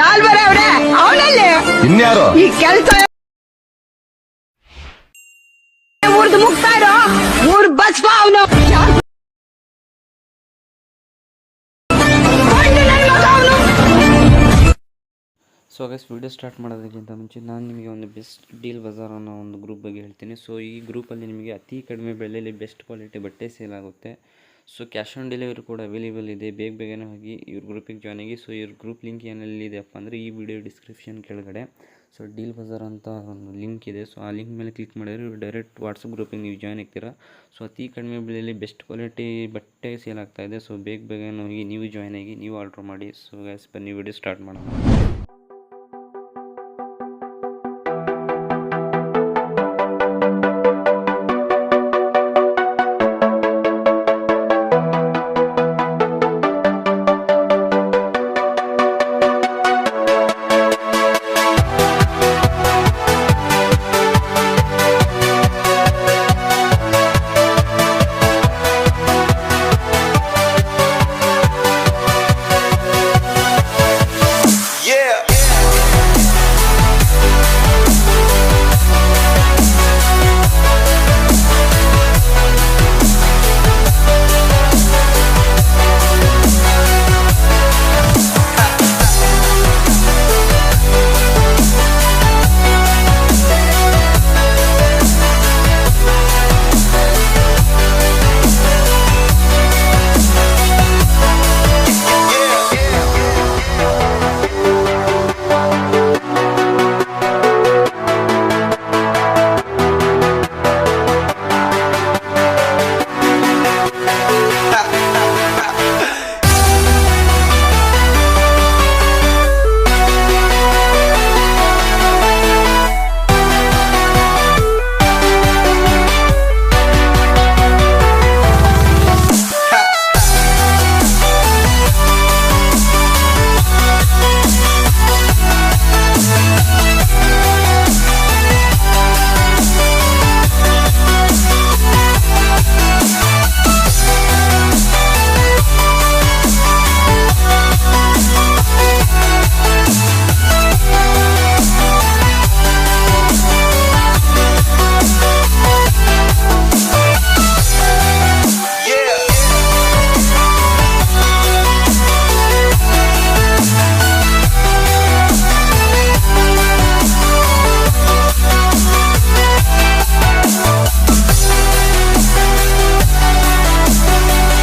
ನಾಲ್ವರೆ ಅವ್ರೆ ಅವನಲ್ಲಿ ಇನ್ಯಾರು ಈ ಕೆಲಸ ಊರ್ದು ಮುಗ್ತಾ ಇರೋ ಊರ್ ಬಸ್ ಅವನು ಸೊ ಗೈಸ್ ವಿಡಿಯೋ ಸ್ಟಾರ್ಟ್ ಮಾಡೋದಕ್ಕಿಂತ ಮುಂಚೆ ನಾನು ನಿಮಗೆ ಒಂದು ಬೆಸ್ಟ್ ಡೀಲ್ ಬಜಾರ್ ಅನ್ನೋ ಒಂದು ಗ್ರೂಪ್ ಬಗ್ಗೆ ಹೇಳ್ತೀನಿ. ಸೊ ಈ ಗ್ರೂಪಲ್ಲಿ ನಿಮಗೆ ಅತಿ ಕಡಿಮೆ ಬೆಲೆಯಲ್ಲಿ ಬೆಸ್ಟ್ ಕ್ವಾಲಿಟಿ ಬಟ್ಟೆ ಸೇಲ್ ಆಗುತ್ತೆ. ಸೊ ಕ್ಯಾಶ್ ಆನ್ ಡೆಲಿವರಿ ಕೂಡ ಅವೈಲೇಬಲ್ ಇದೆ. ಬೇಗನೆ ಹೋಗಿ ಇವ್ರ ಗ್ರೂಪಿಗೆ ಜಾಯ್ನ್ ಆಗಿ. ಸೊ ಇವ್ರ ಗ್ರೂಪ್ ಲಿಂಕ್ ಏನೆಲ್ಲಿದೆಯಪ್ಪ ಅಂದರೆ ಈ ವಿಡಿಯೋ ಡಿಸ್ಕ್ರಿಪ್ಷನ್ ಕೆಳಗಡೆ ಸೊ ಡೀಲ್ ಬಜಾರ್ ಅಂತ ಒಂದು ಲಿಂಕ್ ಇದೆ. ಸೊ ಆ ಲಿಂಕ್ ಮೇಲೆ ಕ್ಲಿಕ್ ಮಾಡಿದ್ರೆ ಇವ್ರು ಡೈರೆಕ್ಟ್ ವಾಟ್ಸಪ್ ಗ್ರೂಪಿಗೆ ನೀವು ಜಾಯ್ನ್ ಆಗ್ತೀರಾ. ಸೊ ಅತಿ ಕಡಿಮೆ ಬೆಲೆಯಲ್ಲಿ ಬೆಸ್ಟ್ ಕ್ವಾಲಿಟಿ ಬಟ್ಟೆ ಸೇಲ್ ಆಗ್ತಾಯಿದೆ. ಸೊ ಬೇಗನೆ ಹೋಗಿ ನೀವು ಜಾಯ್ನ್ ಆಗಿ ನೀವು ಆರ್ಡ್ರ್ ಮಾಡಿ. ಸೊ ಗೈಸ್ ಬನ್ನಿ ವಿಡಿಯೋ ಸ್ಟಾರ್ಟ್ ಮಾಡೋಣ.